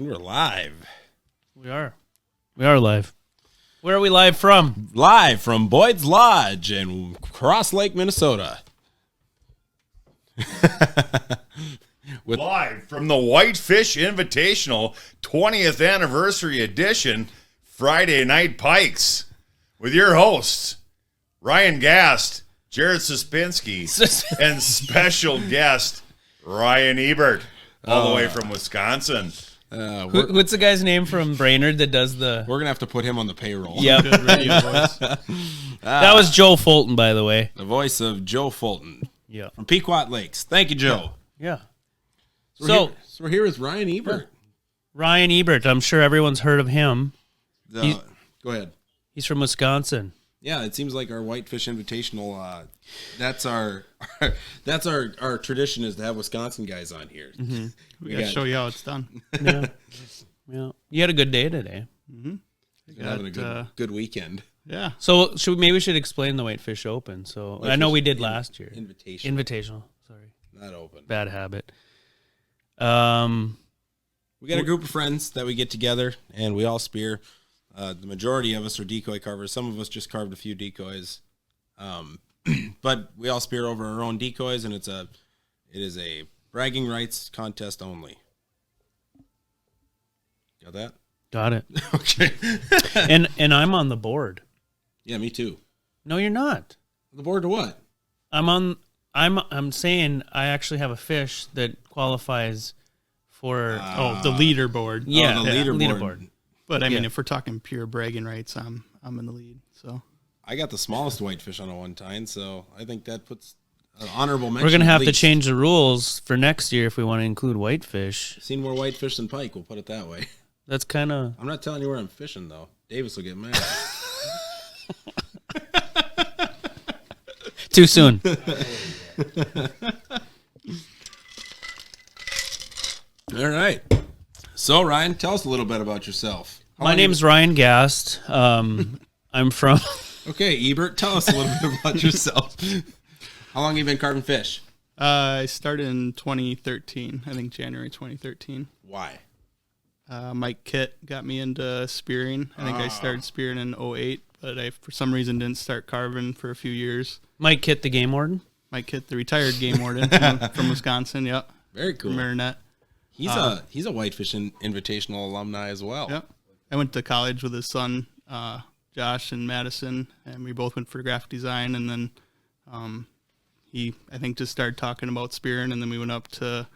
And we're live. We are live. Where are we live from? Live from Boyd's Lodge in Cross Lake, Minnesota. Live from the Whitefish Invitational 20th Anniversary Edition, Friday Night Pikes, with your hosts, Ryan Gast, Jared Suspinski, and special guest, Ryan Ebert, all the way from Wisconsin. What's the guy's name from Brainerd that does the... We're going to have to put him on the payroll. Yep. Good radio voice. That was Joe Fulton, by the way. The voice of Joe Fulton. Yeah. From Pequot Lakes. Thank you, Joe. Yeah. So we're here with Ryan Ebert. Ryan Ebert, I'm sure everyone's heard of him. Go ahead. He's from Wisconsin. Yeah, it seems like our Whitefish Invitational, that's our tradition, is to have Wisconsin guys on here. Mm-hmm. We got to show you how it's done. Yeah. Yeah. You had a good day today. Mm-hmm. Having a good weekend. Yeah. So maybe we should explain the Whitefish Open. So Whitefish I know we did last year. Invitational. Sorry. Not open. Bad habit. We got a group of friends that we get together and we all spear. The majority of us are decoy carvers. Some of us just carved a few decoys. But we all spear over our own decoys, and it is a bragging rights contest only. Got that? Got it. Okay. and I'm on the board. Yeah, me too. No, you're not. The board to what? I'm saying I actually have a fish that qualifies for the leaderboard. yeah, the leaderboard. But I mean, if we're talking pure bragging rights, I'm in the lead. So I got the smallest whitefish on a one time, so I think that puts an honorable mention. We're gonna have at to least. change the rules for next year if we want to include whitefish. Seen more whitefish than pike. We'll put it that way. That's kind of. I'm not telling you where I'm fishing though. Davis will get mad. Too soon. All right. So Ryan, tell us a little bit about yourself. My name's Ryan Gast. I'm from. Okay, Ebert, tell us a little bit about yourself. How long have you been carving fish? I started in 2013. I think January 2013. Why? Mike Kitt got me into spearing. I think I started spearing in 2008, but I, for some reason, didn't start carving for a few years. Mike Kitt, the game warden. Mike Kitt, the retired game warden from Wisconsin. Yep. Very cool. From Marinette. He's a Whitefish Invitational alumni as well. Yep. I went to college with his son, Josh and Madison, and we both went for graphic design. And then he, I think, just started talking about spearing, and then we went up to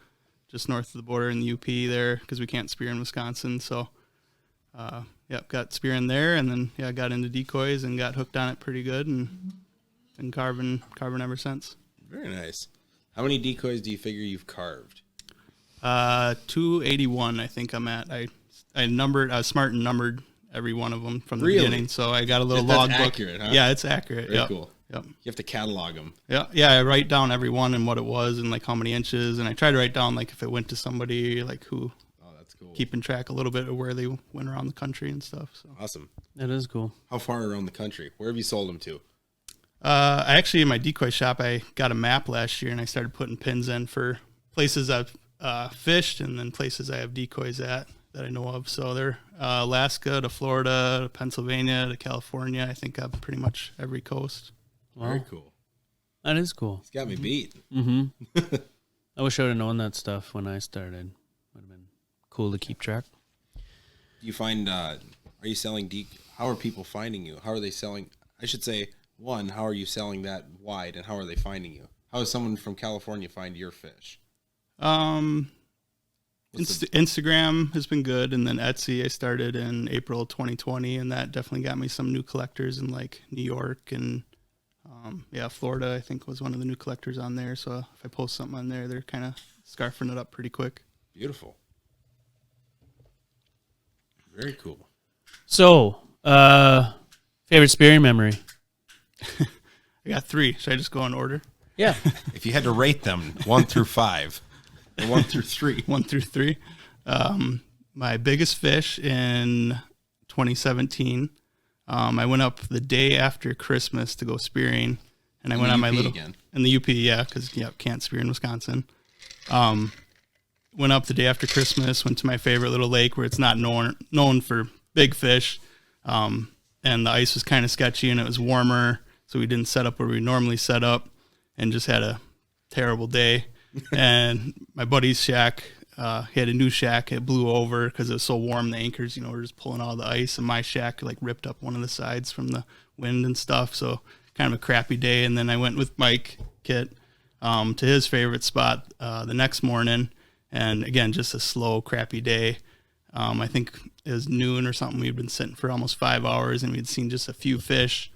just north of the border in the UP there because we can't spear in Wisconsin. So, got spearing there, and then got into decoys and got hooked on it pretty good, and been carving ever since. Very nice. How many decoys do you figure you've carved? 281, I think I'm at. I was smart and numbered every one of them from the Really? beginning, so I got a little That's logbook. accurate, huh? Yeah, it's accurate. Very Yep. cool. Yep. You have to catalog them. Yeah. I write down every one and what it was and like how many inches, and I try to write down like if it went to somebody like who, Oh, that's cool. keeping track a little bit of where they went around the country and stuff. So Awesome. That is cool. How far around the country? Where have you sold them to? I actually, in my decoy shop, I got a map last year and I started putting pins in for places I've fished and then places I have decoys at that I know of. So they're Alaska to Florida to Pennsylvania to California. I think up pretty much every coast. Very cool. That is cool. It's got me beat. Mm-hmm. I wish I would have known that stuff when I started. Would have been cool to keep track. Do you find, are you selling how are people finding you? How are they selling? I should say, one, how are you selling that wide, and how are they finding you? How does someone from California find your fish? Instagram has been good, and then Etsy I started in April 2020, and that definitely got me some new collectors in like New York and Florida. I think was one of the new collectors on there. So if I post something on there, they're kind of scarfing it up pretty quick. Beautiful. Very cool. So, favorite spearing memory? I got 3. Should I just go in order? Yeah. If you had to rate them 1 through 5, or 1 through 3. 1 through 3. My biggest fish in 2017. I went up the day after Christmas to go spearing, and I went on my little again. in the UP, because can't spear in Wisconsin. went up the day after Christmas, went to my favorite little lake where it's not known for big fish. And the ice was kind of sketchy and it was warmer. So we didn't set up where we normally set up and just had a terrible day. And my buddy's shack, he had a new shack. It blew over because it was so warm. The anchors, were just pulling all the ice, and my shack like ripped up one of the sides from the wind and stuff. So kind of a crappy day. And then I went with Mike Kit to his favorite spot the next morning. And again, just a slow, crappy day. I think it was noon or something. We'd been sitting for almost 5 hours, and we'd seen just a few fish.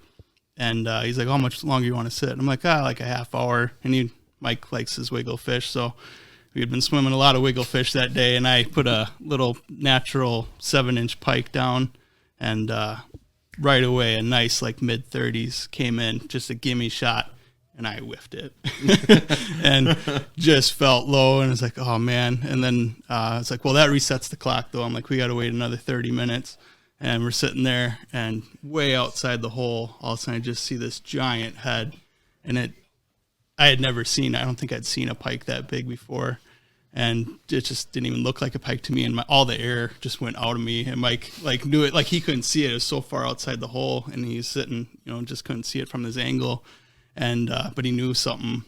And he's like, "How much longer you want to sit?" And I'm like, like a half hour. And Mike likes his wiggle fish, so we had been swimming a lot of wiggle fish that day. And I put a little natural 7-inch pike down, and right away a nice like mid-30s came in, just a gimme shot, and I whiffed it and just felt low. And it's like, oh man. And then it's like, well, that resets the clock though. I'm like, we got to wait another 30 minutes. And we're sitting there, and way outside the hole, all of a sudden I just see this giant head. And I don't think I'd seen a pike that big before. And it just didn't even look like a pike to me. And all the air just went out of me. And Mike like knew it, like he couldn't see it. It was so far outside the hole, and he was sitting, just couldn't see it from his angle. And but he knew something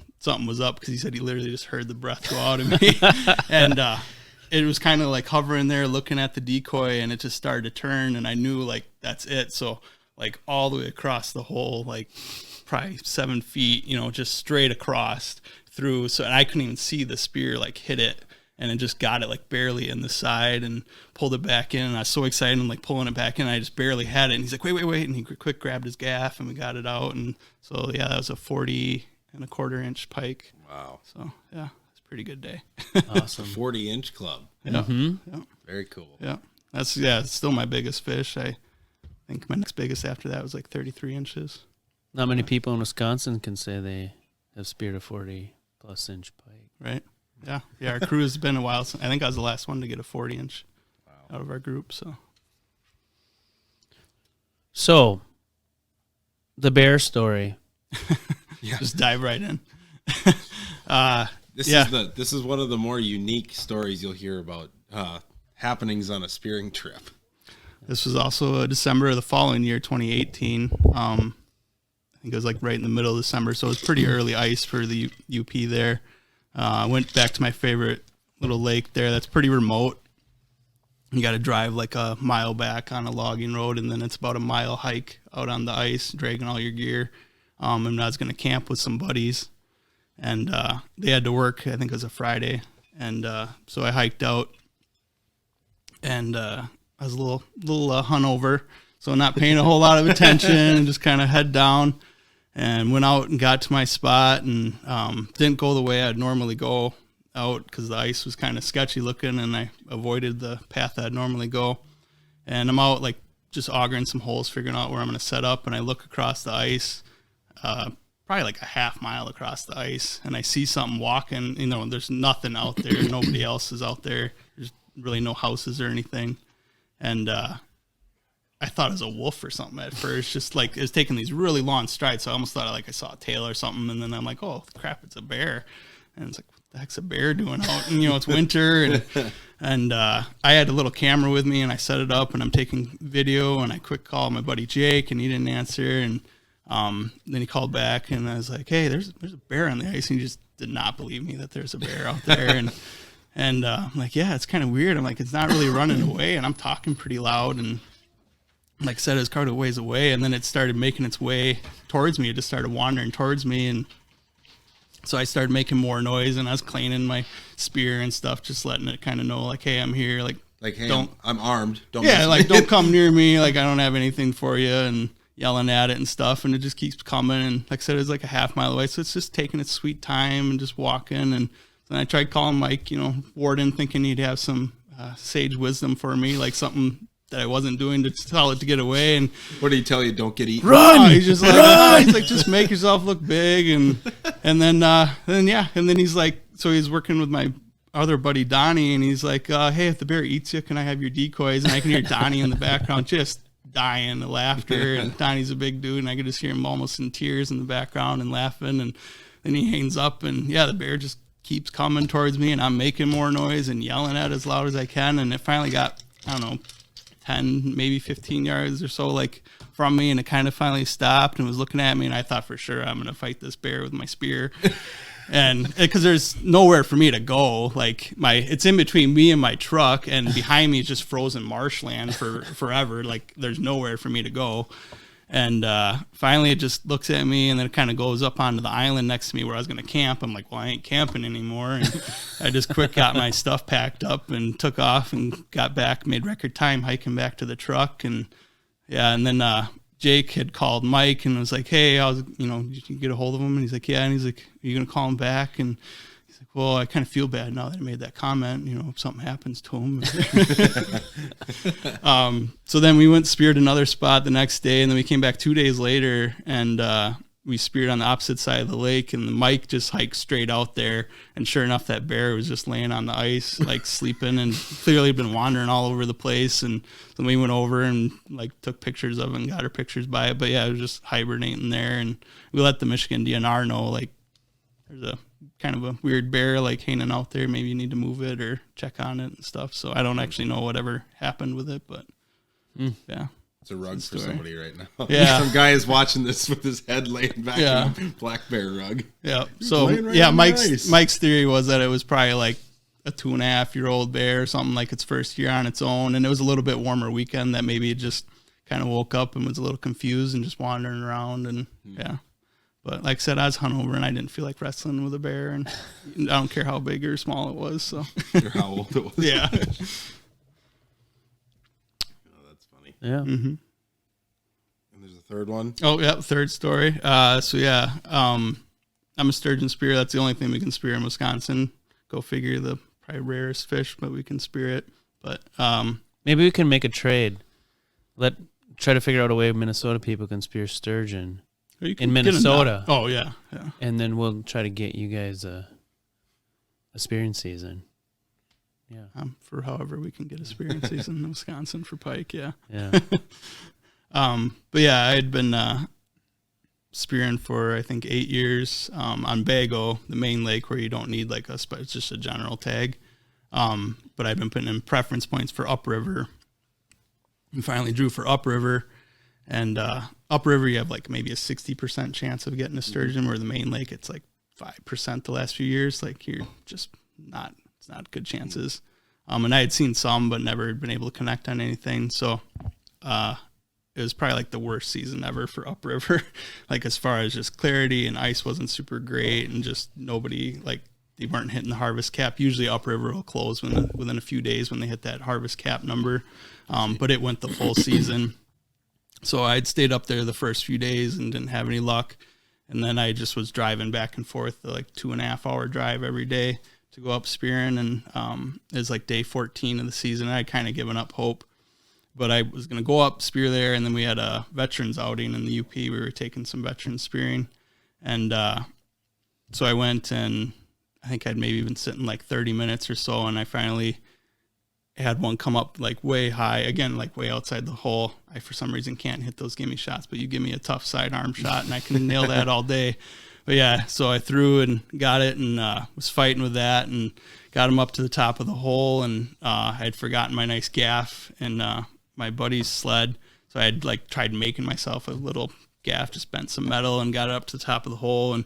was up, because he said he literally just heard the breath go out of me. And it was kind of like hovering there looking at the decoy, and it just started to turn, and I knew like that's it. So like all the way across the hole, like probably 7 feet, just straight across through. So, and I couldn't even see the spear like hit it, and it just got it like barely in the side and pulled it back in. And I was so excited and like pulling it back in, I just barely had it. And he's like, wait. And he quick grabbed his gaff, and we got it out. And so, yeah, that was a 40 1/4-inch pike. Wow. So, yeah, it's a pretty good day. Awesome. 40-inch club. Yeah. Mm-hmm. Yeah. Very cool. Yeah. It's still my biggest fish. I think my next biggest after that was like 33 inches. Not many people in Wisconsin can say they have speared a 40-plus inch pike. Right. Yeah. Yeah. Our crew has been a while. I think I was the last one to get a 40-inch out of our group. So, the bear story. Yeah. Just dive right in. This is one of the more unique stories you'll hear about happenings on a spearing trip. This was also December of the following year, 2018. I think it was like right in the middle of December, so it was pretty early ice for the UP there. I went back to my favorite little lake there that's pretty remote. You got to drive like a mile back on a logging road, and then it's about a mile hike out on the ice, dragging all your gear. And I was going to camp with some buddies, and they had to work. I think it was a Friday, and so I hiked out, and I was a little hungover, so not paying a whole lot of attention, and just kind of head down, and went out and got to my spot, and didn't go the way I'd normally go out because the ice was kind of sketchy looking, and I avoided the path I'd normally go. And I'm out like just augering some holes, figuring out where I'm going to set up, and I look across the ice, probably like a half mile across the ice, and I see something walking. There's nothing out there. Nobody else is out there. There's really no houses or anything. And I thought it was a wolf or something at first, just like it was taking these really long strides. So I almost thought like I saw a tail or something. And then I'm like, oh crap, it's a bear. And it's like, what the heck's a bear doing out? And it's winter, and I had a little camera with me, and I set it up, and I'm taking video, and I quick called my buddy Jake, and he didn't answer. And then he called back, and I was like, hey, there's a bear on the ice. And he just did not believe me that there's a bear out there. And I'm like, yeah, it's kind of weird. I'm like, it's not really running away, and I'm talking pretty loud, and like I said, it was quite a ways away, and then it started making its way towards me. It just started wandering towards me, and so I started making more noise, and I was cleaning my spear and stuff, just letting it kind of know, like, hey, I'm here. Like hey, don't, I'm armed. Don't yeah, like, don't come near me. Like, I don't have anything for you, and yelling at it and stuff, and it just keeps coming. And like I said, it was like a half mile away, so it's just taking its sweet time and just walking. And then I tried calling Mike, Warden, thinking he'd have some sage wisdom for me, like something that I wasn't doing to tell it to get away. And what did he tell you? Don't get eaten. Run! He's just like, run! He's like, just make yourself look big. And then he's like, so he's working with my other buddy Donnie, and he's like, hey, if the bear eats you, can I have your decoys? And I can hear Donnie in the background just dying of laughter. And Donnie's a big dude, and I could just hear him almost in tears in the background and laughing. And then he hangs up, and yeah, the bear just keeps coming towards me, and I'm making more noise and yelling at it as loud as I can. And it finally got, I don't know, 10, maybe 15 yards or so, like, from me, and it kind of finally stopped and was looking at me, and I thought for sure I'm going to fight this bear with my spear. And because there's nowhere for me to go, like it's in between me and my truck, and behind me is just frozen marshland for forever. Like there's nowhere for me to go. And finally it just looks at me, and then it kind of goes up onto the island next to me where I was going to camp. I'm like, well, I ain't camping anymore. And I just quick got my stuff packed up and took off and got back, made record time hiking back to the truck. And yeah, and then Jake had called Mike and was like, hey, did you get a hold of him? And he's like, yeah. And he's like, are you going to call him back? And he's like, well, I kind of feel bad now that I made that comment, if something happens to him. So then we went speared another spot the next day, and then we came back 2 days later, and we speared on the opposite side of the lake, and Mike just hiked straight out there, and sure enough, that bear was just laying on the ice, like sleeping, and clearly been wandering all over the place. And then we went over and like took pictures of it and got our pictures by it. But yeah, it was just hibernating there, and we let the Michigan DNR know, like, there's a kind of a weird bear like hanging out there. Maybe you need to move it or check on it and stuff. So I don't actually know whatever happened with it, but yeah. It's a rug for somebody right now. Yeah. Some guy is watching this with his head laying back in a black bear rug. Yeah. So Mike's theory was that it was probably like a 2.5-year-old bear or something, like its first year on its own. And it was a little bit warmer weekend that maybe it just kind of woke up and was a little confused and just wandering around. And yeah. But like I said, I was hungover and I didn't feel like wrestling with a bear, and I don't care how big or small it was. So or how old it was. Yeah. Yeah. Mm-hmm. And there's a third one. Oh, yeah. Third story. So yeah, I'm a sturgeon spear. That's the only thing we can spear in Wisconsin. Go figure, the probably rarest fish, but we can spear it. But maybe we can make a trade. Try to figure out a way Minnesota people can spear sturgeon in Minnesota. Oh yeah. And then we'll try to get you guys a spearing season. Yeah. For however we can get a spearing season in Wisconsin for pike. Yeah. Yeah. But yeah, I had been spearing for I think 8 years on Bago, the main lake where you don't need like it's just a general tag. But I've been putting in preference points for upriver, and finally drew for upriver. And upriver, you have like maybe a 60% chance of getting a sturgeon, where the main lake it's like 5% the last few years. Like you're just it's not good chances. And I had seen some, but never been able to connect on anything. So it was probably like the worst season ever for upriver. Like as far as just clarity, and ice wasn't super great, and just nobody, like they weren't hitting the harvest cap. Usually upriver will close within a few days when they hit that harvest cap number. But it went the full season. So I'd stayed up there the first few days and didn't have any luck. And then I just was driving back and forth, like 2.5 hour drive every day to go up spearing. And it was like day 14 of the season. I had kind of given up hope, but I was going to go up spear there. And then we had a veterans outing in the UP. We were taking some veterans spearing. And so I went, and I think I'd maybe been sitting like 30 minutes or so. And I finally had one come up like way high, again, like way outside the hole. I, for some reason, can't hit those gimme shots, but you give me a tough sidearm shot and I can nail that all day. But yeah, so I threw and got it, and was fighting with that and got him up to the top of the hole. And I had forgotten my nice gaff in my buddy's sled. So I had like tried making myself a little gaff, just bent some metal and got it up to the top of the hole and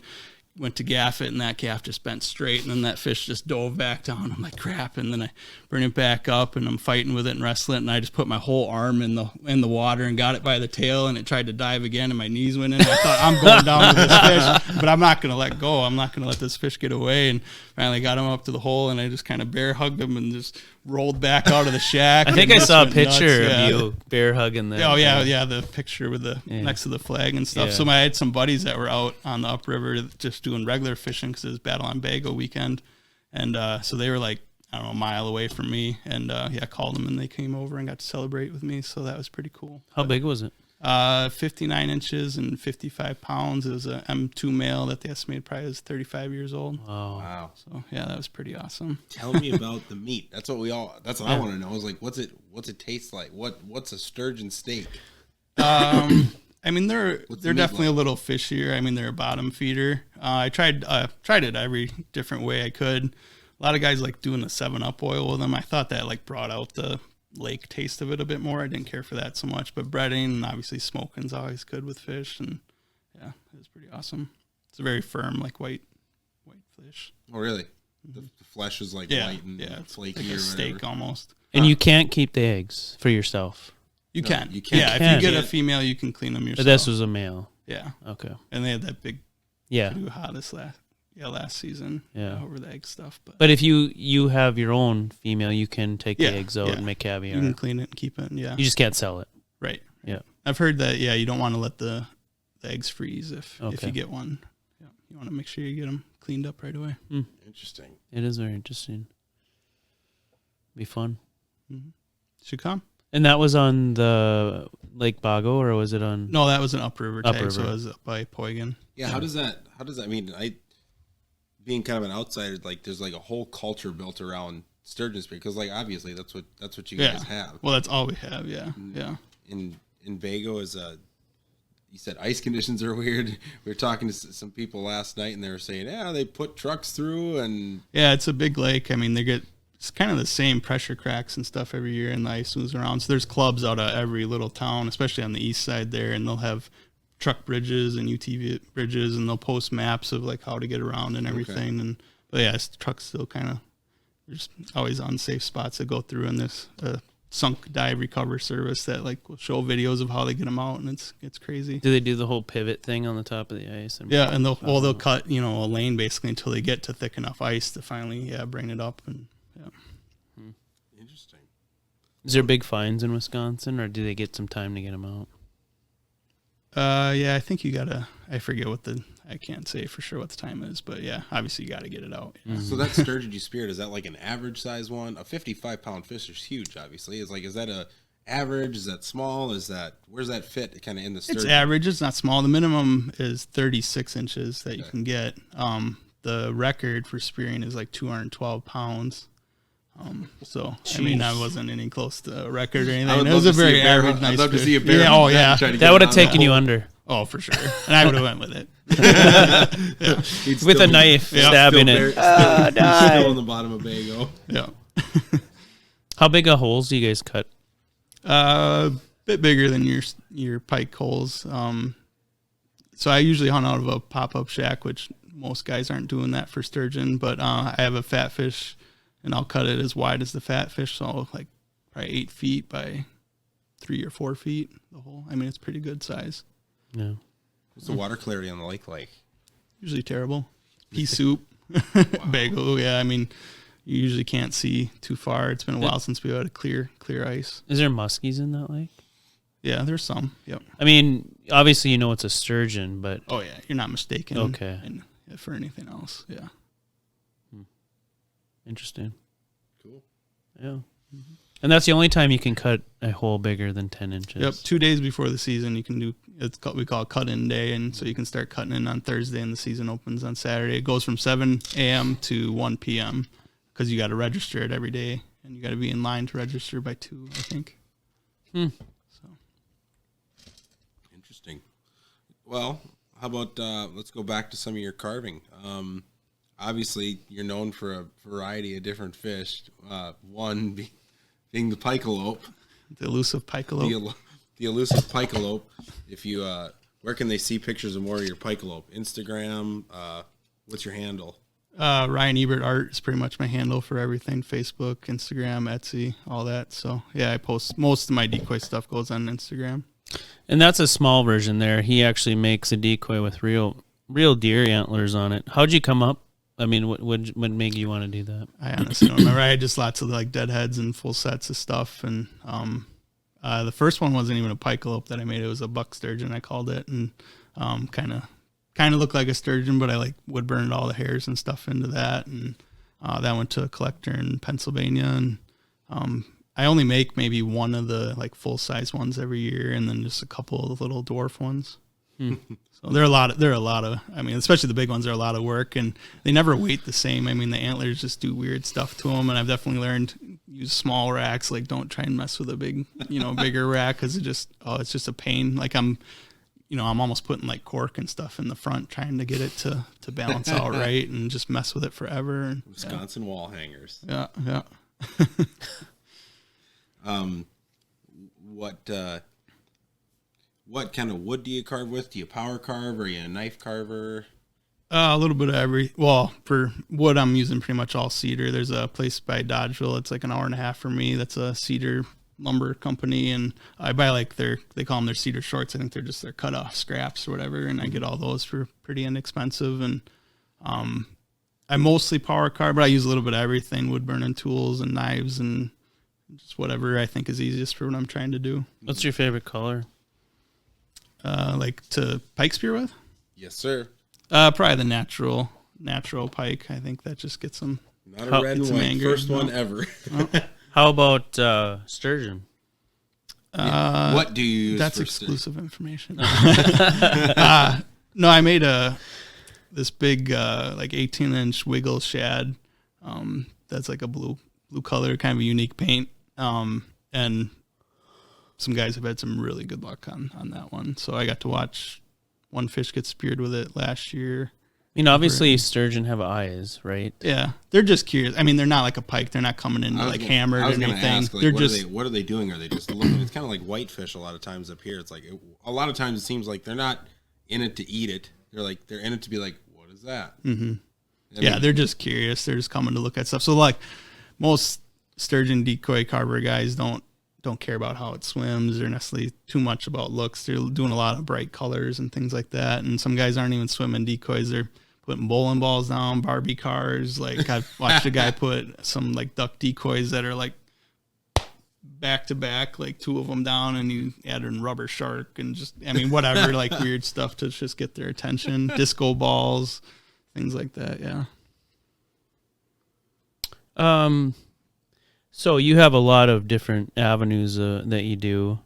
went to gaff it, and that gaff just bent straight, and then that fish just dove back down. I'm like, crap. And then I bring it back up, and I'm fighting with it and wrestling it, and I just put my whole arm in the water and got it by the tail, and it tried to dive again, and my knees went in. I thought, I'm going down with this fish, but I'm not going to let go. I'm not going to let this fish get away. And finally got him up to the hole, and I just kind of bear hugged him and just rolled back out of the shack. I think I saw a picture of you bear hugging the. Oh yeah, the picture with the next to the flag and stuff. Yeah. So I had some buddies that were out on the upriver just doing regular fishing because it was Battle on Bago weekend, and so they were like, I don't know, a mile away from me, and I called them, and they came over and got to celebrate with me. So that was pretty cool. How big was it? 59 inches and 55 pounds. It was a M2 male that they estimated probably was 35 years old. Oh. Wow. So yeah, that was pretty awesome. Tell me about the meat. That's what I want to know. Is like, what's it taste like? What's a sturgeon steak? I I mean, they're definitely a little fishier. I mean, they're a bottom feeder. I tried it every different way I could. A lot of guys like doing the 7-Up oil with them. I thought that like brought out the lake taste of it a bit more. I didn't care for that so much, but breading and obviously smoking's always good with fish, and yeah, it was pretty awesome. It's a very firm, like white fish. Oh, really? The flesh is like light and flaky, like a steak almost. And you can't keep the eggs for yourself. You can. You can. Yeah, if you get a female, you can clean them yourself. But this was a male. Yeah. Okay. And they had that big hottest last season. Yeah. Over the egg stuff. But if you have your own female, you can take the eggs out and make caviar. You can clean it and keep it. Yeah. You just can't sell it. Right. Yeah. I've heard that. Yeah, you don't want to let the eggs freeze if you get one. Yeah. You want to make sure you get them cleaned up right away. Interesting. It is very interesting. Be fun. Mm-hmm. Should come. And that was on the Lake Bago, or was it on? No, that was an upriver tag, so it was up by Poigan. Yeah, how does that? I mean, being kind of an outsider, like there's like a whole culture built around sturgeon spear, because like obviously that's what you guys have. Well, that's all we have. Yeah, yeah. In Bago is you said ice conditions are weird. We were talking to some people last night, and they were saying, they put trucks through, and it's a big lake. I mean, it's kind of the same pressure cracks and stuff every year, and the ice moves around. So there's clubs out of every little town, especially on the east side there, and they'll have truck bridges and UTV bridges, and they'll post maps of like how to get around and everything. Okay. But trucks still kind of, there's always unsafe spots that go through, and this sunk dive recover service that like will show videos of how they get them out, and it's crazy. Do they do the whole pivot thing on the top of the ice? And they'll cut a lane basically until they get to thick enough ice to finally bring it up. And interesting. Is there big fines in Wisconsin, or do they get some time to get them out? I think you gotta. I forget I can't say for sure what the time is, but yeah, obviously you gotta get it out. Yeah. So that sturgeon you speared, is that like an average size one? A 55-pound fish is huge, obviously. Is that a average? Is that small? Where's that fit kind of in the sturgeon? It's average. It's not small. The minimum is 36 inches that you can get. The record for spearing is like 212 pounds. I mean, I wasn't any close to a record or anything. It was a very average, nice fish. I'd love to see a bear. Yeah, oh, yeah. That would have taken you under. Oh, for sure. And I would have went with it. With a knife, stabbing it. Still in the bottom of Bago. Yeah. How big of holes do you guys cut? A bit bigger than your pike holes. So I usually hunt out of a pop-up shack, which most guys aren't doing that for sturgeon. But I have a fat fish, and I'll cut it as wide as the fat fish, so like probably 8 feet by 3 or 4 feet. The hole. I mean, it's pretty good size. Yeah. What's the water clarity on the lake like? Usually terrible. Pea soup. Bagel. Yeah, I mean, you usually can't see too far. It's been a while since we had a clear ice. Is there muskies in that lake? Yeah, there's some. Yep. I mean, obviously you know it's a sturgeon, but oh yeah, you're not mistaken. Okay. For anything else, yeah. Interesting. Cool. Yeah. Mm-hmm. And that's the only time you can cut a hole bigger than 10 inches. Yep. 2 days before the season, you can do. We call it cut-in day, and so you can start cutting in on Thursday, and the season opens on Saturday. It goes from 7 a.m. to 1 p.m. because you got to register it every day, and you got to be in line to register by 2, I think. So interesting. Well, how about let's go back to some of your carving. Obviously, you're known for a variety of different fish. One being the pikealope, the elusive pikealope. The elusive pikealope. If you, where can they see pictures of more of your pikealope? Instagram. What's your handle? Ryan Ebert Art is pretty much my handle for everything. Facebook, Instagram, Etsy, all that. So yeah, I post most of my decoy stuff goes on Instagram. And that's a small version there. He actually makes a decoy with real deer antlers on it. How'd you come up? I mean, what made you want to do that? I honestly don't remember. I had just lots of like deadheads and full sets of stuff, and the first one wasn't even a pikealope that I made. It was a buck sturgeon, I called it, and kind of looked like a sturgeon, but I like wood burned all the hairs and stuff into that, and that went to a collector in Pennsylvania, and I only make maybe one of the like full size ones every year, and then just a couple of little dwarf ones. So they're a lot of, I mean, especially the big ones are a lot of work, and they never weight the same. I mean, the antlers just do weird stuff to them, and I've definitely learned use small racks. Like, don't try and mess with a bigger rack, because it's just a pain. Like, I'm almost putting like cork and stuff in the front, trying to get it to balance out right, and just mess with it forever. And, Wisconsin wall hangers. Yeah. What kind of wood do you carve with? Do you power carve, or are you a knife carver? A little bit of every. Well, for wood, I'm using pretty much all cedar. There's a place by Dodgeville. It's like an hour and a half from me. That's a cedar lumber company, and I buy like they call them their cedar shorts. I think they're just their cut off scraps or whatever, and I get all those for pretty inexpensive. And I mostly power carve, but I use a little bit of everything: wood burning tools and knives and just whatever I think is easiest for what I'm trying to do. What's your favorite color? Like to pike spear with? Yes, sir. Probably the natural pike. I think that just gets them. Not a red and white. Anger. First one ever. How about sturgeon? What do you use? That's for exclusive information. No, I made this big like 18-inch wiggle shad. That's like a blue color, kind of a unique paint. And some guys have had some really good luck on that one. So I got to watch one fish get speared with it last year. Obviously sturgeon have eyes, right? Yeah, they're just curious. I mean, they're not like a pike. They're not coming in like hammered or anything. Ask, like, they're what are they doing? Are they just looking? It's kind of like whitefish a lot of times up here. It's like a lot of times it seems like they're not in it to eat it. They're in it to be like, what is that? Mm-hmm. They're just curious. They're just coming to look at stuff. So like most sturgeon decoy carver guys don't care about how it swims or necessarily too much about looks. They're doing a lot of bright colors and things like that. And some guys aren't even swimming decoys. They're putting bowling balls down, Barbie cars. Like I've watched a guy put some like duck decoys that are like back to back, like two of them down, and you add in rubber shark and just, whatever, like weird stuff to just get their attention. Disco balls, things like that. Yeah. So you have a lot of different avenues that you do.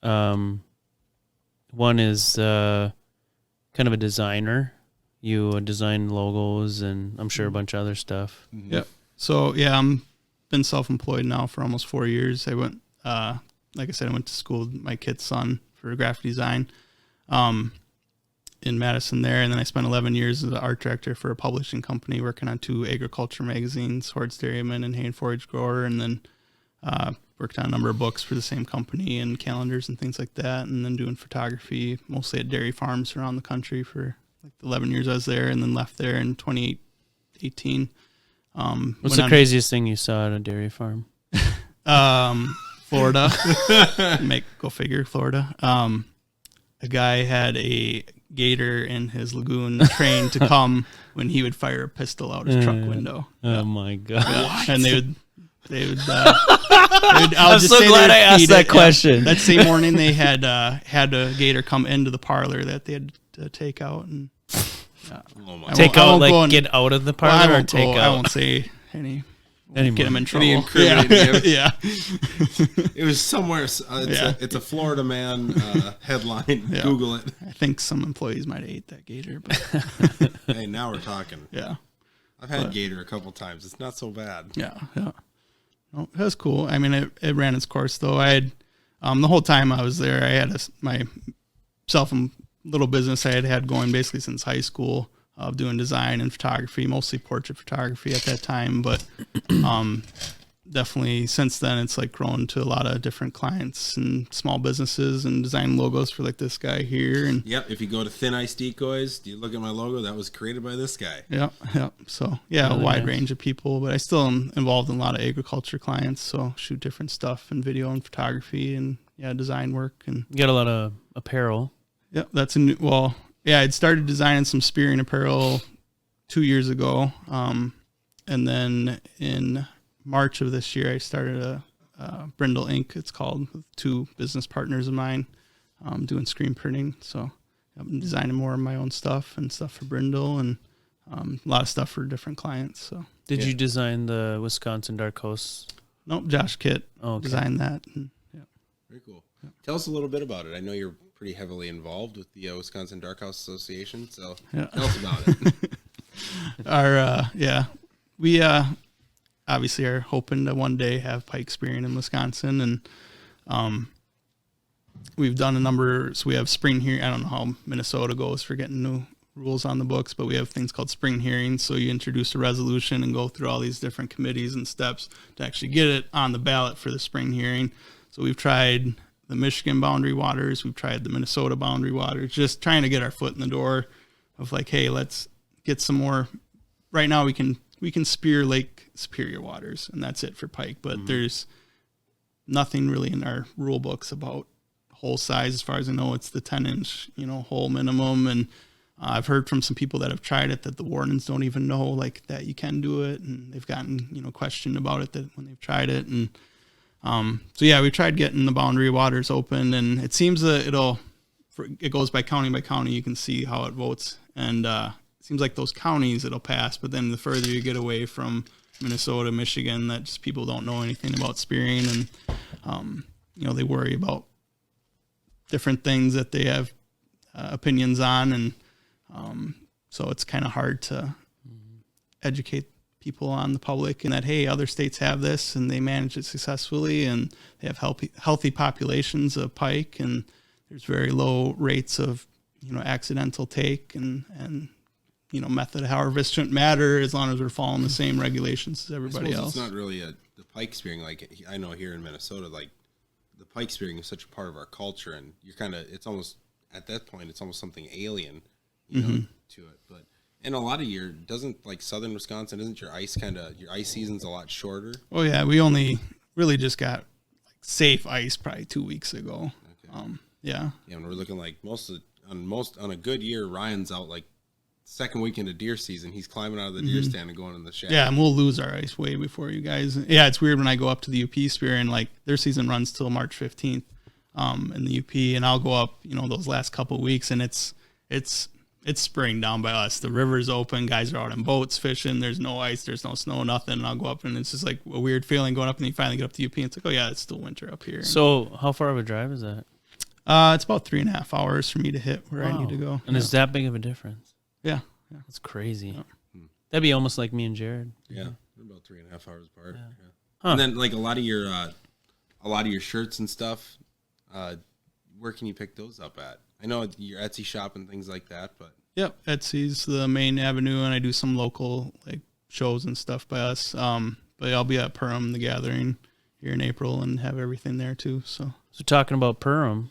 One is kind of a designer. You design logos and I'm sure a bunch of other stuff. Mm-hmm. Yep. So yeah, I'm been self-employed now for almost 4 years. I went, like I said, I went to school with my kid's son for graphic design in Madison there. And then I spent 11 years as an art director for a publishing company working on 2 agriculture magazines, Hordes Dairyman and Hay and Forage Grower. And then worked on a number of books for the same company and calendars and things like that. And then doing photography, mostly at dairy farms around the country for like 11 years I was there, and then left there in 2018. What's the craziest thing you saw at a dairy farm? Florida. Go figure, Florida. A guy had a gator in his lagoon trained to come when he would fire a pistol out his truck window. Oh my god! Yeah. And they would. I'm so glad I asked that question. Yeah. That same morning, they had a gator come into the parlor that they had to take out and take out, like get out of the parlor, or take out. I won't say any. Anymore. Get him in trouble. Yeah. It was somewhere. It's a Florida man headline. Yeah. Google it. I think some employees might have ate that gator. But hey, now we're talking. Yeah. I've had gator a couple times. It's not so bad. Yeah. No, it was cool. I mean, it ran its course, though. I had the whole time I was there, I had my little business I had going basically since high school of doing design and photography, mostly portrait photography at that time. But definitely since then, it's like grown to a lot of different clients and small businesses and design logos for like this guy here. And yep, if you go to Thin Ice Decoys, do you look at my logo? That was created by this guy. Yep. So yeah, a wide range of people, but I still am involved in a lot of agriculture clients. So shoot different stuff in video and photography and design work. And you got a lot of apparel. Yep, that's I'd started designing some spearing apparel 2 years ago, and then in March of this year, I started a Brindle Inc. It's called, with 2 business partners of mine, doing screen printing. So I'm designing more of my own stuff and stuff for Brindle, and a lot of stuff for different clients. So did you design the Wisconsin Darkhouse? Nope, Josh Kitt designed that. And, very cool. Tell us a little bit about it. I know you're pretty heavily involved with the Wisconsin Darkhouse Association, so tell us about it. We obviously are hoping to one day have pike spearing in Wisconsin, and we've done a number. So we have spring hearing. I don't know how Minnesota goes for getting new rules on the books, but we have things called spring hearings. So you introduce a resolution and go through all these different committees and steps to actually get it on the ballot for the spring hearing. So we've tried the Michigan boundary waters. We've tried the Minnesota boundary waters, just trying to get our foot in the door of like, hey, let's get some more. Right now we can spear Lake Superior waters, and that's it for pike. But there's nothing really in our rule books about hole size. As far as I know, it's the 10-inch, hole minimum. And I've heard from some people that have tried it that the wardens don't even know like that you can do it, and they've gotten questioned about it that when they've tried it. And so yeah, we tried getting the boundary waters open, and it seems that it goes by county. You can see how it votes, and it seems like those counties it'll pass. But then the further you get away from Minnesota, Michigan, that just people don't know anything about spearing, and they worry about different things that they have opinions on, and so it's kind of hard to educate people on the public and that, hey, other states have this and they manage it successfully, and they have healthy populations of pike, and there's very low rates of accidental take, and method of harvest shouldn't matter as long as we're following the same regulations as everybody else. It's not really the pike spearing. Like I know here in Minnesota, like the pike spearing is such a part of our culture, and it's almost at that point it's almost something alien, to it. But in a lot of doesn't like southern Wisconsin, isn't your ice season's a lot shorter? Oh yeah, we only really just got like safe ice probably 2 weeks ago. Okay. Yeah, and we're looking like on a good year, Ryan's out like second weekend of deer season. He's climbing out of the deer stand and going in the shack. Yeah, and we'll lose our ice way before you guys. Yeah, it's weird when I go up to the UP spear, and like their season runs till March 15th in the UP, and I'll go up those last couple of weeks, and it's spring down by us. The river's open, guys are out in boats fishing, there's no ice, there's no snow, nothing, and I'll go up, and it's just like a weird feeling going up, and you finally get up to UP, and it's like, oh yeah, it's still winter up here. So how far of a drive is that? It's about 3.5 hours for me to hit where I need to go. And is that big of a difference? Yeah. That's crazy. Yeah. That'd be almost like me and Jared. Yeah, we're about 3.5 hours apart. Yeah. Yeah. Huh. And then like a lot of your shirts and stuff, where can you pick those up at? I know your Etsy shop and things like that, but yep, Etsy's the main avenue, and I do some local like shows and stuff by us. But I'll be at Purim, the Gathering, here in April, and have everything there too. So talking about Purim,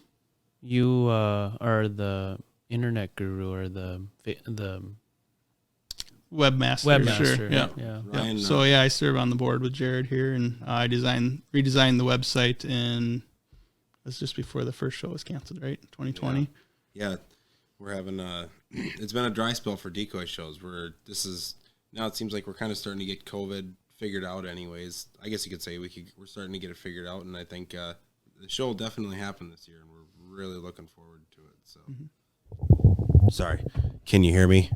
you are the internet guru or the webmaster. Sure. Yeah. Ryan, so I serve on the board with Jared here, and I redesigned the website, and it was just before the first show was canceled, right? 2020. Yeah. We're having it's been a dry spell for decoy shows. Now it seems like we're kind of starting to get COVID figured out anyways. I guess you could say we're starting to get it figured out, and I think the show will definitely happen this year, and we're really looking forward to it. So Sorry. Can you hear me?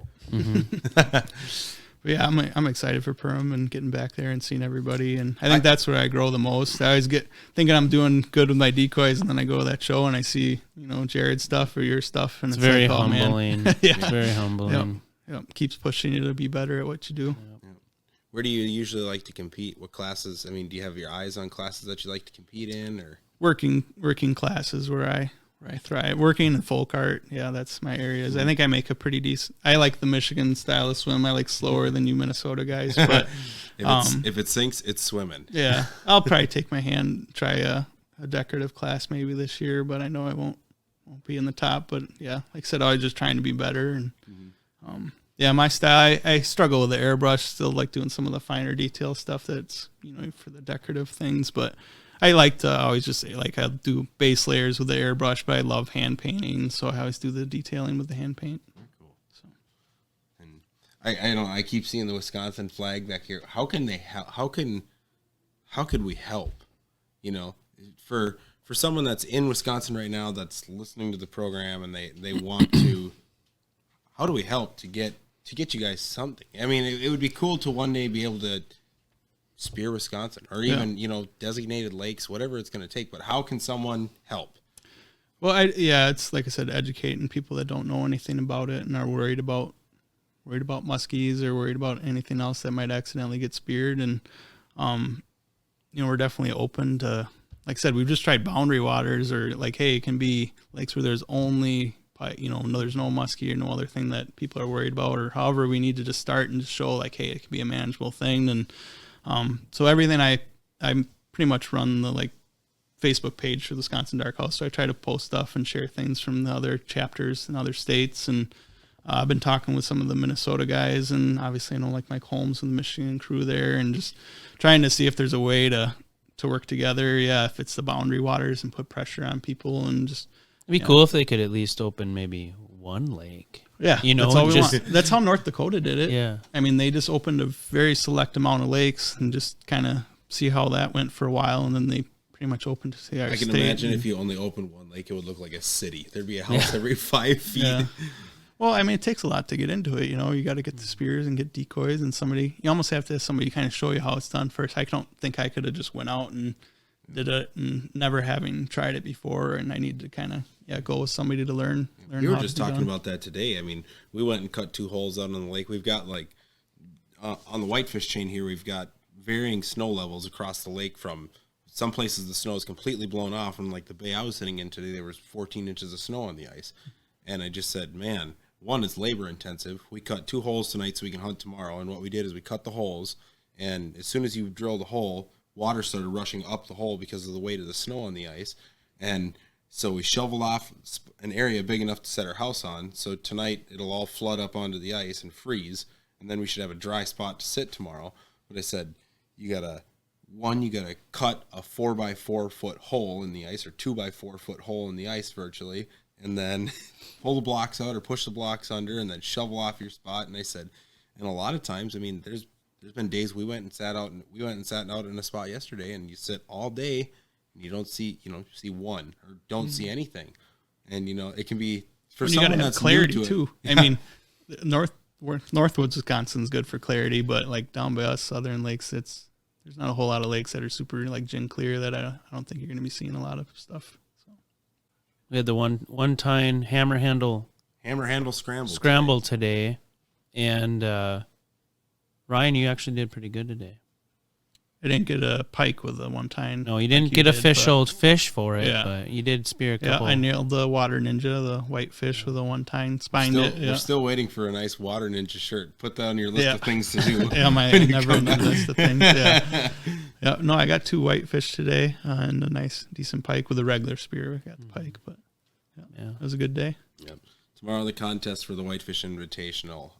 But yeah, I'm excited for Purim and getting back there and seeing everybody, and I think that's where I grow the most. I always get thinking I'm doing good with my decoys, and then I go to that show and I see Jared's stuff or your stuff, and it's very like, humbling. Yeah. It's very humbling. Yep. Keeps pushing you to be better at what you do. Yep. Where do you usually like to compete? What classes? I mean, do you have your eyes on classes that you like to compete in, or working classes where I thrive? Working in full cart, yeah, that's my areas. I think I make a pretty decent. I like the Michigan style of swim. I like slower than you Minnesota guys, but if it sinks, it's swimming. Yeah, I'll probably try a decorative class maybe this year, but I know I won't be in the top. But yeah, like I said, always just trying to be better, and yeah, my style. I struggle with the airbrush. Still like doing some of the finer detail stuff that's for the decorative things, but I like to always just say, like, I'll do base layers with the airbrush, but I love hand painting, so I always do the detailing with the hand paint. Very cool. So, and I keep seeing the Wisconsin flag back here. How can they help? How could we help? For someone that's in Wisconsin right now that's listening to the program and they want to, how do we help to get you guys something? I mean, it would be cool to one day be able to spear Wisconsin, or even designated lakes, whatever it's going to take. But how can someone help? Well, it's like I said, educating people that don't know anything about it and are worried about muskies or worried about anything else that might accidentally get speared. And we're definitely open to like I said, we've just tried boundary waters, or like, hey, it can be lakes where there's only, there's no muskie or no other thing that people are worried about, or however we need to just start and just show like, hey, it can be a manageable thing. And so everything I pretty much run the like Facebook page for the Wisconsin Darkhouse. So I try to post stuff and share things from the other chapters in other states. And I've been talking with some of the Minnesota guys, and obviously I know like Mike Holmes and the Michigan crew there, and just trying to see if there's a way to work together. Yeah, if it's the boundary waters, and put pressure on people, and just it'd be cool if they could at least open maybe one lake. Yeah, that's all we want. That's how North Dakota did it. Yeah, I mean, they just opened a very select amount of lakes and just kind of see how that went for a while, and then they pretty much opened to see our I can state. imagine if you only opened one lake, it would look like a city. There'd be a house every 5 feet. Yeah. Well, I mean, it takes a lot to get into it. You got to get the spears and get decoys, and you almost have to have somebody kind of show you how it's done first. I don't think I could have just went out and did it, and never having tried it before, and I need to kind of go with somebody to learn. We were just talking about that today. I mean, we went and cut 2 holes out on the lake. We've got like on the whitefish chain here, we've got varying snow levels across the lake. From some places the snow is completely blown off, and like the bay I was sitting in today, there was 14 inches of snow on the ice. And I just said, man, one, it's labor intensive. We cut 2 holes tonight so we can hunt tomorrow. And what we did is we cut the holes, and as soon as you drill the hole, water started rushing up the hole because of the weight of the snow on the ice. And so we shoveled off an area big enough to set our house on. So tonight it'll all flood up onto the ice and freeze, and then we should have a dry spot to sit tomorrow. But I said, you gotta cut a 4x4 foot hole in the ice, or 2x4 foot hole in the ice virtually, and then pull the blocks out or push the blocks under, and then shovel off your spot. And I said, and a lot of times, I mean, there's been days we went and sat out in a spot yesterday, and you sit all day and you don't see, see one or don't see anything. And, it can be for someone that's clarity new to too. It. I mean, Northwoods, Wisconsin's good for clarity, but like down by us, Southern Lakes, there's not a whole lot of lakes that are super like gin clear that I don't think you're going to be seeing a lot of stuff. So we had the one time hammer handle scramble today, and Ryan, you actually did pretty good today. I didn't get a pike with the one time. No, you didn't get official fish for it, but you did spear a couple. Yeah, I nailed the water ninja, the white fish with a one time, spined it. Yeah. We're still waiting for a nice water ninja shirt. Put that on your list of things to do. Yeah, my never-ending list of things. Yeah. Yeah. No, I got 2 white fish today and a nice, decent pike with a regular spear. I got the pike, but it was a good day. Yep. Tomorrow the contest for the Whitefish Invitational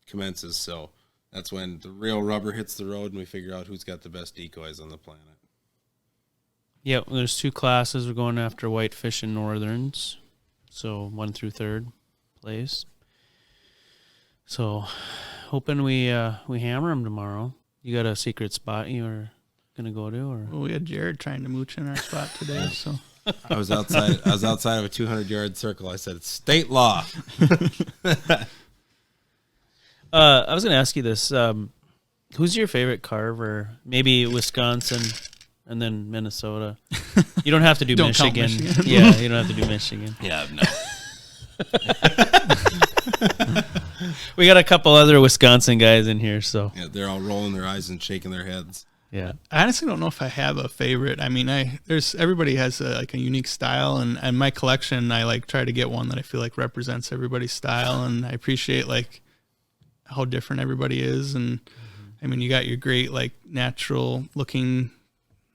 commences, so that's when the real rubber hits the road and we figure out who's got the best decoys on the planet. Yep, there's 2 classes. We're going after whitefish and northerns, so 1 through 3rd place. So, hoping we hammer them tomorrow. You got a secret spot you were gonna go to, or? Well, we had Jared trying to mooch in our spot today, so. I was outside of a 200-yard circle. I said, it's state law. I was going to ask you this. Who's your favorite carver? Maybe Wisconsin and then Minnesota. You don't have to do Michigan. Yeah, you don't have to do Michigan. Yeah, no. We got a couple other Wisconsin guys in here, so. Yeah, they're all rolling their eyes and shaking their heads. Yeah. I honestly don't know if I have a favorite. I mean, everybody has a unique style, and my collection, I try to get one that I feel like represents everybody's style, and I appreciate how different everybody is. And I mean, you got your great natural looking,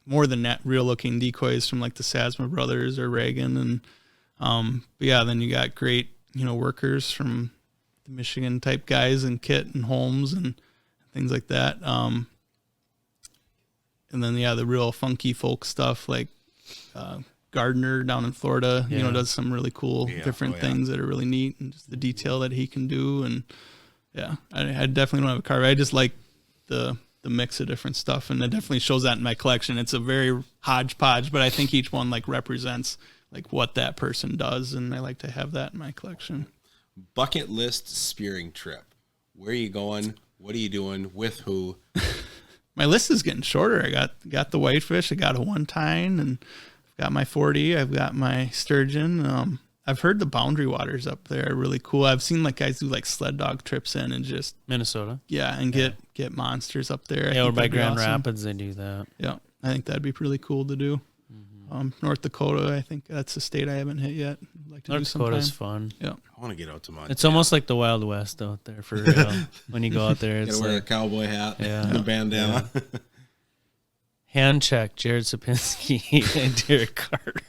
more than real looking decoys from the Sasma brothers or Reagan, and but yeah, then you got great workers from the Michigan type guys and Kit and Holmes and things like that. And then the real funky folk stuff like Gardner down in Florida, does some really cool different things that are really neat, and just the detail that he can do. And yeah, I definitely don't have a carver. I just like the mix of different stuff, and it definitely shows that in my collection. It's a very hodgepodge, but I think each one represents what that person does, and I like to have that in my collection. Bucket list spearing trip. Where are you going? What are you doing? With who? My list is getting shorter. I got the whitefish. I got a one tine, and I've got my 40. I've got my sturgeon. I've heard the boundary waters up there are really cool. I've seen guys do sled dog trips in and just Minnesota. Yeah, and get monsters up there. Yeah, or by Grand Rapids they do that. Yeah. I think that'd be really cool to do. North Dakota, I think that's a state I haven't hit yet. I'd like to North do sometime. Dakota's fun. Yeah. I want to get out to Montana. It's almost like the Wild West out there for real. When you go out there, it's Gotta wear like a cowboy hat Yeah. and a bandana. Yeah. Hand check, Jared Sapinski and Derek Carter.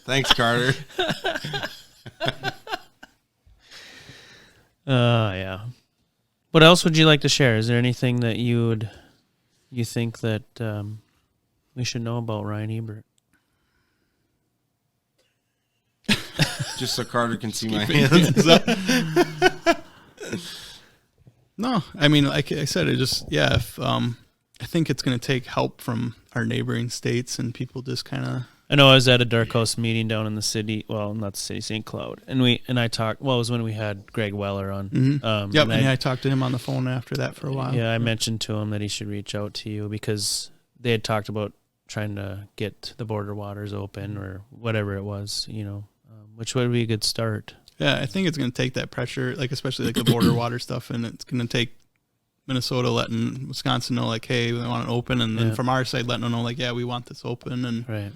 Thanks, Carter. Yeah. What else would you like to share? Is there anything that you think that we should know about Ryan Ebert? Just so Carter can see my hands. No, I mean, like I said, if I think it's going to take help from our neighboring states and people just kind of. I know I was at a Darkhouse meeting down in the city. Well, not the city, St. Cloud, and I talked. Well, it was when we had Greg Weller on. Mm-hmm. Yep, and I talked to him on the phone after that for a while. Yeah, I mentioned to him that he should reach out to you because they had talked about trying to get the border waters open or whatever it was, which would be a good start. Yeah, I think it's going to take that pressure, like especially like the border water stuff, and it's going to take Minnesota letting Wisconsin know, like, hey, we want it open, and then from our side letting them know, like, yeah, we want this open, and right.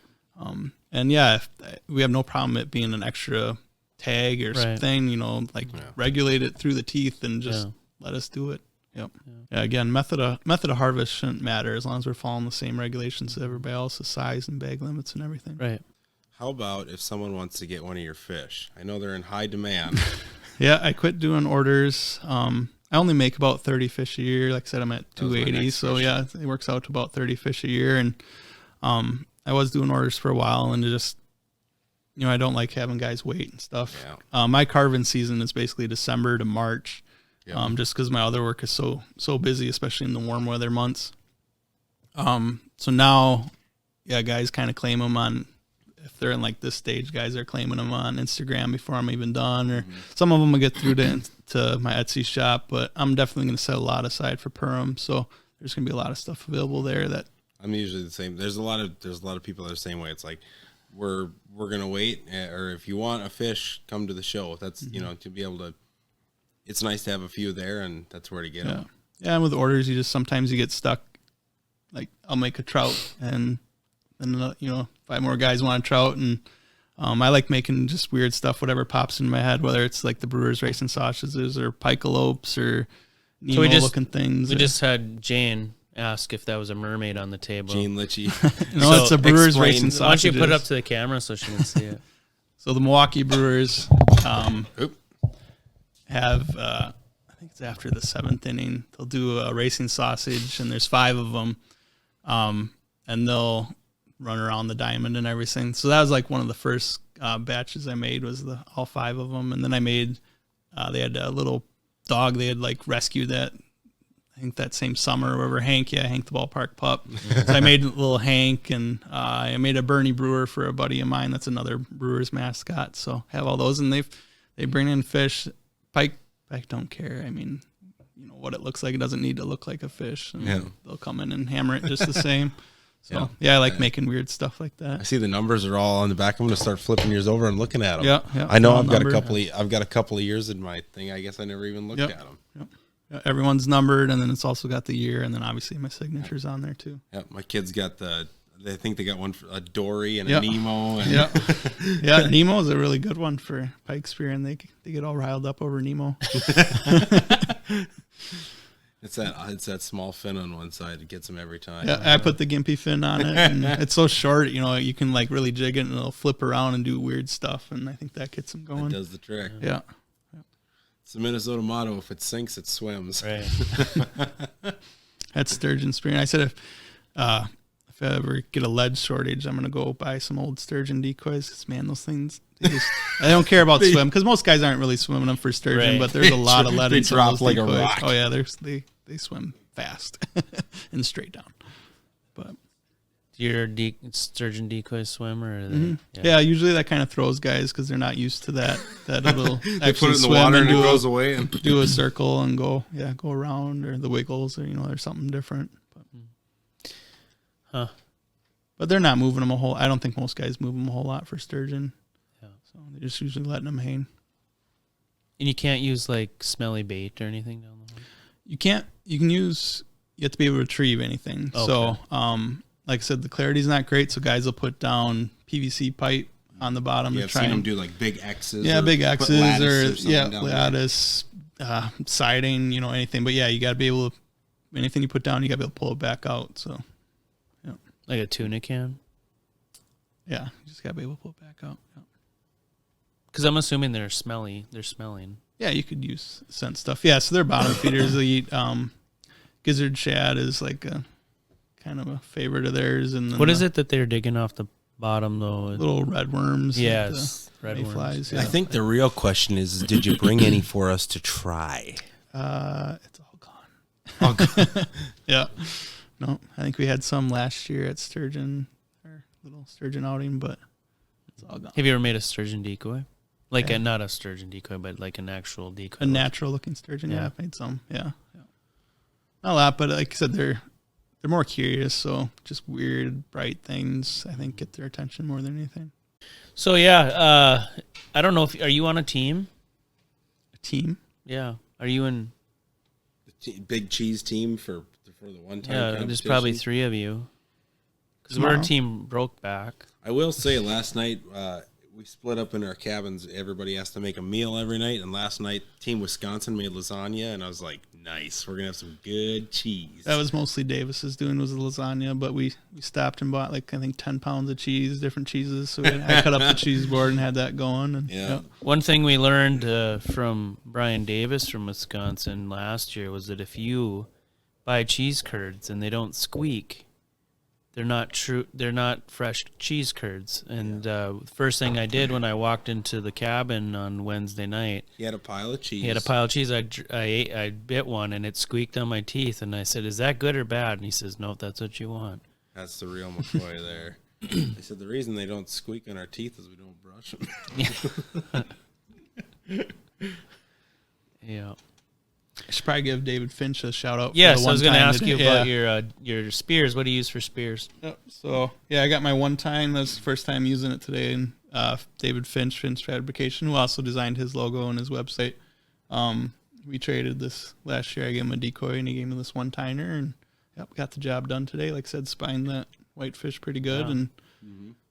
And yeah, we have no problem it being an extra tag or something, regulate it through the teeth and just let us do it. Yep. Yeah. Again, method of harvest shouldn't matter as long as we're following the same regulations as everybody else, the size and bag limits and everything. Right. How about if someone wants to get one of your fish? I know they're in high demand. Yeah, I quit doing orders. I only make about 30 fish a year. Like I said, I'm at 280, so yeah, it works out to about 30 fish a year. And I was doing orders for a while, and just I don't like having guys wait and stuff. Yeah. My carving season is basically December to March. Yep. Just because my other work is so busy, especially in the warm weather months. So now, guys kind of claim them on, if they're in like this stage, guys are claiming them on Instagram before I'm even done, or some of them will get through to my Etsy shop, but I'm definitely going to set a lot aside for Perm. So there's going to be a lot of stuff available there that I'm usually the same. There's a lot of people that are the same way. It's like, we're going to wait, or if you want a fish, come to the show. That's, to be able to, it's nice to have a few there, and that's where to get them. Yeah, and with orders, sometimes you get stuck. Like, I'll make a trout, and then 5 more guys want a trout, and I like making just weird stuff, whatever pops in my head, whether it's like the Brewers Racing Sausages or pikealopes or Nemo-looking things. We just had Jane ask if that was a mermaid on the table. Jane Litchie. No, it's a Brewers Racing Sausages. Why don't you put it up to the camera so she can see it? So the Milwaukee Brewers have, I think it's after the 7th inning, they'll do a racing sausage, and there's 5 of them, and they'll run around the diamond and everything. So that was like one of the first batches I made, was all 5 of them. And then I made, they had a little dog they had like rescued that, I think that same summer or whatever, Hank the ballpark pup. So I made a little Hank, and I made a Bernie Brewer for a buddy of mine that's another Brewers mascot. So I have all those, and they bring in fish. Pike don't care. I mean, what it looks like, it doesn't need to look like a fish, and they'll come in and hammer it just the same. So I like making weird stuff like that. I see the numbers are all on the back. I'm going to start flipping yours over and looking at them. Yeah. I know I've got a couple of years in my thing. I guess I never even looked at them. Yep. Yeah, everyone's numbered, and then it's also got the year, and then obviously my signature's on there too. Yeah, my kids got I think they got one for a Dory and a Nemo. And yeah, Nemo is a really good one for pike spear, and they get all riled up over Nemo. It's that small fin on one side. It gets them every time. Yeah, I put the gimpy fin on it, and it's so short. You can like really jig it, and it'll flip around and do weird stuff, and I think that gets them going. It does the trick. Yeah. It's the Minnesota motto: if it sinks, it swims. Right. That's Sturgeon spear. I said if I ever get a lead shortage, I'm gonna go buy some old Sturgeon decoys. Cause man, those things, I don't care about swim, because most guys aren't really swimming them for Sturgeon, but there's a lot of lead in some of those like decoys. A rock. Oh yeah, they swim fast and straight down. But Your Sturgeon decoy swimmer? Or yeah, usually that kind of throws guys because they're not used to that little. They put it in the water and it goes away and do a circle and go around, or the wiggles, or there's something different. But they're not moving them a whole. I don't think most guys move them a whole lot for Sturgeon. Yeah, so they're just usually letting them hang. And you can't use like smelly bait or anything down the hole. You can't. You can use you have to be able to retrieve anything. Okay. So, like I said, the clarity's not great, so guys will put down PVC pipe on the bottom to I've try seen them and do like big X's. yeah, or big put X's lattice or yeah, something down there. lattice, siding, anything. But yeah, you got to be able to anything you put down, you got to be able to pull it back out. So Like a tuna can? yeah, you just got to be able to pull it back out. Yeah. Because I'm assuming they're smelly. They're smelling. Yeah, you could use scent stuff. Yeah, so they're bottom feeders. They eat gizzard shad is like a kind of a favorite of theirs. And then What is it that they're digging off the bottom, though? Little red worms. Yes, red worms. mayflies. I Yeah. think the real question is did you bring any for us to try? It's all gone. Yeah. No, I think we had some last year at Sturgeon, our little Sturgeon outing, but it's all gone. Have you ever made a sturgeon decoy? Like Yeah. not a sturgeon decoy, but like an actual decoy. A natural looking sturgeon. Yeah, Yeah. I've made some. Yeah. Not a lot, but like I said, they're more curious. So just weird, bright things, I think, get their attention more than anything. So yeah, I don't know if are you on a team? A team. Yeah, are you in? Big cheese team for the one time. Yeah, there's probably 3 of you. Because we're Tomorrow. a team broke back. I will say last night we split up in our cabins. Everybody has to make a meal every night. And last night, Team Wisconsin made lasagna. And I was like, nice. We're going to have some good cheese. That was mostly Davis's doing was the lasagna, but we stopped and bought like I think 10 pounds of cheese, different cheeses. So I cut up the cheese board and had that going. And Yeah. One thing we learned from Brian Davis from Wisconsin last year was that if you buy cheese curds and they don't squeak, they're not true. They're not fresh cheese curds. And first thing I did when I walked into the cabin on Wednesday night, He had a pile of cheese. he had a pile of cheese. I bit one and it squeaked on my teeth. And I said, "Is that good or bad?" And he says, "No, that's what you want." That's the real McCoy there. They said the reason they don't squeak on our teeth is we don't brush them. Yeah. I should probably give David Finch a shout out. Yes, for the I was going to one-time ask that- you yeah. about your spears. What do you use for spears? Yep. So yeah, I got my one time. That's the first time using it today. And David Finch Fabrication, who also designed his logo and his website. We traded this last year. I gave him a decoy and he gave me this one timer, and yep, got the job done today. Like I said, spined that whitefish pretty good, Yeah. and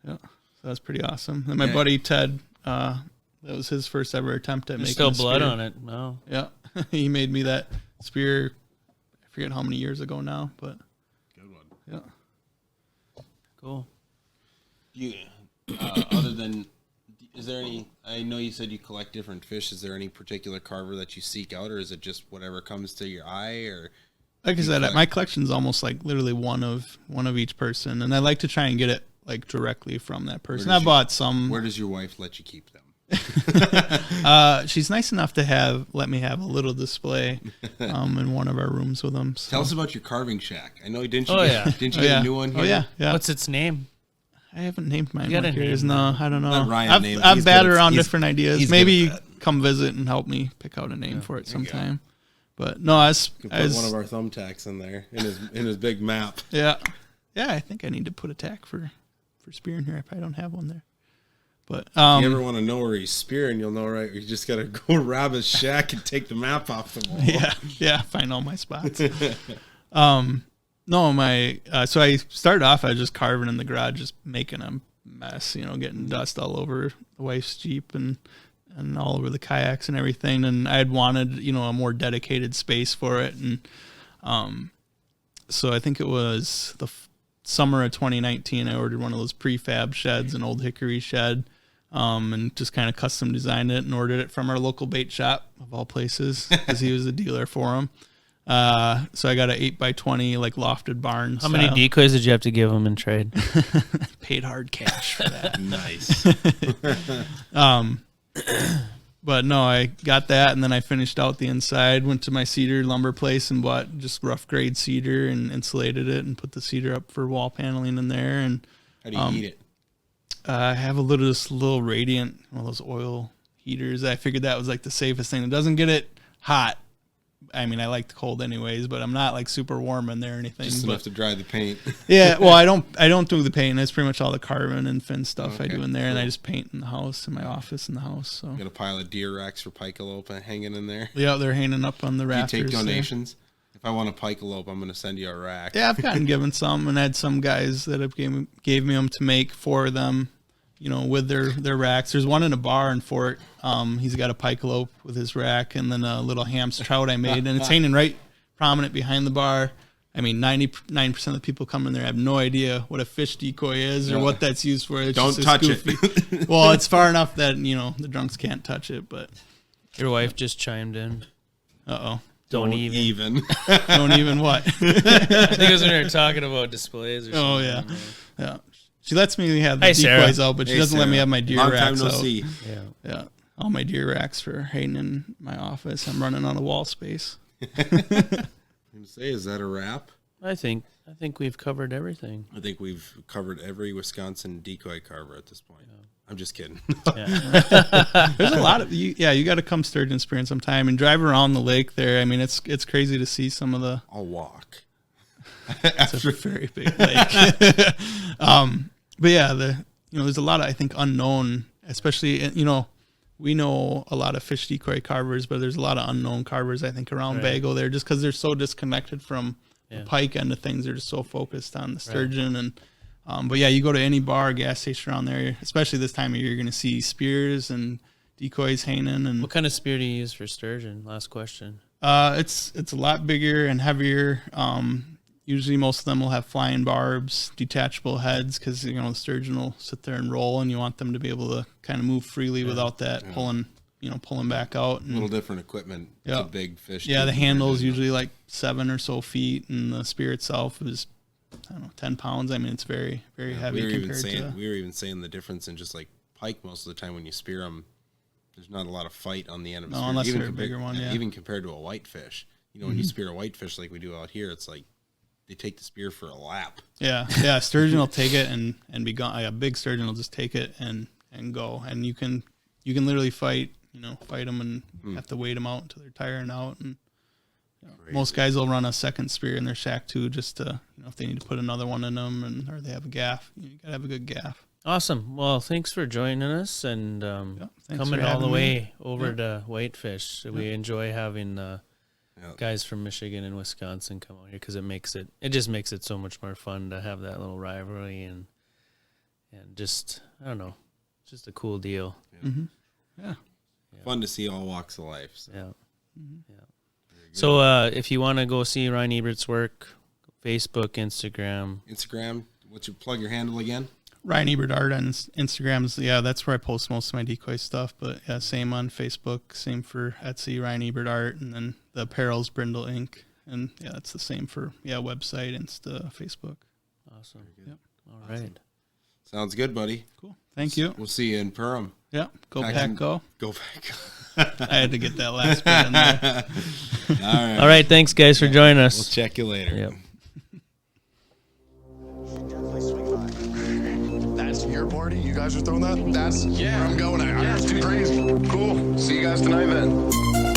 yeah, so that's pretty awesome. And my buddy Ted, that was his first ever attempt at There's making still a blood spear. on it. No. Yeah, he made me that spear. I forget how many years ago now, but Good one. yeah. Cool. You, other than, is there any, I know you said you collect different fish. Is there any particular carver that you seek out, or is it just whatever comes to your eye, or? Like I You said, collect- my collection's almost like literally one of each person, and I like to try and get it like directly from that person. does I you- bought some. Where does your wife let you keep them? She's nice enough to let me have a little display in one of our rooms with them. So. Tell us about your carving shack. I know, didn't you? Oh, yeah. Didn't you Oh, get yeah. a new one here? Oh yeah, yeah. What's its name? I haven't named mine. You gotta Mark Years. name No, I don't know. Let Ryan name it. I've He's batted good at- around he's- different ideas. he's good Maybe at that. come visit and help me pick out a name for it there you go. sometime. But no, I was, You put one of our thumbtacks in there in his big map. yeah. I think I need to put a tack for spearing here. I probably don't have one there. But If you ever want to know where he's spearing, you'll know, right? You just got to go rob his shack and take the map off the wall. yeah, find all my spots. No, so I started off, I was just carving in the garage, just making a mess, getting dust all over the wife's Jeep and all over the kayaks and everything. And I had wanted, a more dedicated space for it. And so I think it was the summer of 2019, I ordered one of those prefab sheds, an old hickory shed. And just kind of custom designed it and ordered it from our local bait shop of all places because he was the dealer for them. So I got an 8x20 like lofted barn. How many decoys did you have to give him in trade? Paid hard cash for that. Nice. But no, I got that, and then I finished out the inside. Went to my cedar lumber place and bought just rough grade cedar and insulated it and put the cedar up for wall paneling in there. And How do you heat it? I have this little radiant, one of those oil heaters. I figured that was like the safest thing. It doesn't get it hot. I mean, I like the cold anyways, but I'm not like super warm in there or anything. Just but, enough to dry the paint. yeah, well, I don't do the paint. That's pretty much all the carving and fin stuff I Okay, do in there, and I cool. just paint in the house, in my office in the house. So Got a pile of deer racks for pikealope hanging in there. yeah, they're hanging up on the Do you rafters. take there. donations? If I want a pikealope, I'm going to send you a rack. Yeah, I've gotten given some, and had some guys that have gave me them to make for them, with their racks. There's one in a bar in Fort. He's got a pikealope with his rack, and then a little Ham's trout I made, and it's hanging right prominent behind the bar. I mean, 99% of the people come in there have no idea what a fish decoy is or what that's used for. It's Don't just touch goofy. it. Well, it's far enough that, the drunks can't touch it, but. Your wife just chimed in. Uh-oh. Don't even. Don't even what? I think it was when we were talking about displays or something. Oh, yeah. Yeah. She lets me have the Hey, decoys Sarah. out, but she Hey, doesn't let me Sarah. have my deer Long racks time no out. see. Yeah. Yeah. All my deer racks for hanging in my office. I'm running out of wall space. Is that a wrap? I think we've covered everything. I think we've covered every Wisconsin decoy carver at this point. I'm just kidding. Yeah. There's a lot of you got to come Sturgeon Spearing sometime and drive around the lake there. I mean, it's crazy to see some of the. I'll walk. It's a very big lake. But yeah, there's a lot of, I think, unknown, especially, we know a lot of fish decoy carvers, but there's a lot of unknown carvers, I think, around Bago there, just because they're so disconnected from the pike end of things. They're just so focused on the sturgeon. And but yeah, you go to any bar or gas station around there, especially this time of year, you're going to see spears and decoys hanging. And What kind of spear do you use for sturgeon? Last question. it's a lot bigger and heavier. Usually most of them will have flying barbs, detachable heads, because the sturgeon will sit there and roll, and you want them to be able to kind of move freely without that pulling back out. And, A little different equipment. It's a big fish. yeah, too. the handle is usually like 7 or so feet, and the spear itself is 10 pounds. I mean, it's very, very heavy We were compared even saying the difference in just like pike. Most of the time when you spear them, there's not a lot of fight on the end of a spear. unless even they're a bigger one. Yeah, Even compared to a whitefish, when you spear a whitefish like we do out here, it's like they take the spear for a lap. yeah. Sturgeon will take it and be gone. A big sturgeon will just take it and go, and you can literally fight them and have to wait them out until they're tiring out. And most guys will run a second spear in their shack too, just to if they need to put another one in them, or they have a gaff. You gotta have a good gaff. Awesome. Well, thanks for joining us and thanks coming for all the having way me. over to Whitefish. We enjoy having guys from Michigan and Wisconsin come out here because it just makes it so much more fun to have that little rivalry and just, I don't know, just a cool deal. Yeah. Fun to see all walks of life. So. Yeah. Yeah. So if you want to go see Ryan Ebert's work, Facebook, Instagram. Plug your handle again? Ryan Ebert Art on Instagrams. Yeah, that's where I post most of my decoy stuff. But yeah, same on Facebook, same for Etsy, Ryan Ebert Art, and then the apparel's Brindle Inc. And yeah, that's the same for website, Insta, Facebook. Awesome. Yep. All right. Sounds good, buddy. Cool. Thank you. We'll see you in Perham. Yeah. Go pack, go. Go back. I had to get that last bit in there. All right. Thanks, guys, for joining us. We'll check you later. Yep. That's your party? You guys are throwing that? That's where I'm going. It's too crazy. Cool. See you guys tonight then.